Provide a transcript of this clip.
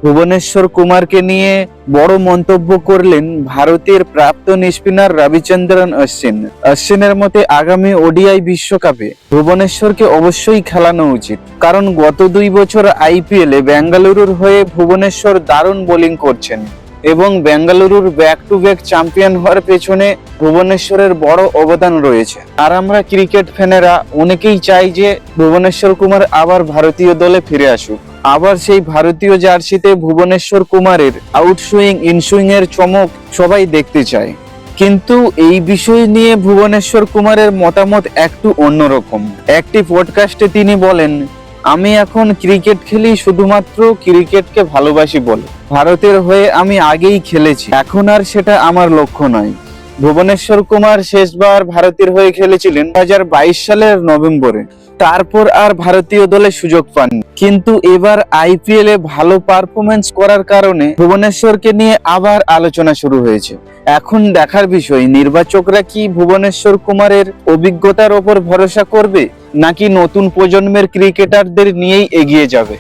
ভুবনেশ্বর কুমারকে নিয়ে বড় মন্তব্য করলেন ভারতের প্রাক্তন স্পিনার রবিচন্দ্রন অশ্বিন। অশ্বিনের মতে আগামী ওডিআই বিশ্বকাপে ভুবনেশ্বরকে অবশ্যই খেলানো উচিত, কারণ গত 2 বছর আইপিএলে বেঙ্গালুরুর হয়ে ভুবনেশ্বর দারুণ বোলিং করছেন এবং বেঙ্গালুরুর ব্যাক টু ব্যাক চ্যাম্পিয়ন হওয়ার পেছনে ভুবনেশ্বরের বড় অবদান রয়েছে। আর আমরা ক্রিকেট ফ্যানেরা অনেকেই চাই যে ভুবনেশ্বর কুমার আবার ভারতীয় দলে ফিরে আসুক, আবার সেই ভারতীয় জার্সিতে ভুবনেশ্বর কুমারের আউটসুইং ইনসুইং এর চমক সবাই দেখতে চায়। কিন্তু এই বিষয় নিয়ে ভুবনেশ্বর কুমারের মতামত একটু অন্যরকম। একটি পডকাস্টে তিনি বলেন, আমি এখন ক্রিকেট খেলি শুধুমাত্র ক্রিকেটকে ভালোবাসি বলে। ভারতের হয়ে আমি আগেই খেলেছি, এখন আর সেটা আমার লক্ষ্য নয়। ভুবনেশ্বর কুমার শেষবার ভারতের হয়ে খেলেছিলেন 2022 সালের নভেম্বরে, তারপর আর ভারতীয় দলে সুযোগ পাননি। কিন্তু এবার আইপিএল এ ভালো পারফরমেন্স করার কারণে ভুবনেশ্বরকে নিয়ে আবার আলোচনা শুরু হয়েছে। এখন দেখার বিষয়, নির্বাচকরা কি ভুবনেশ্বর কুমারের অভিজ্ঞতার ওপর ভরসা করবে নাকি নতুন প্রজন্মের ক্রিকেটারদের নিয়েই এগিয়ে যাবে।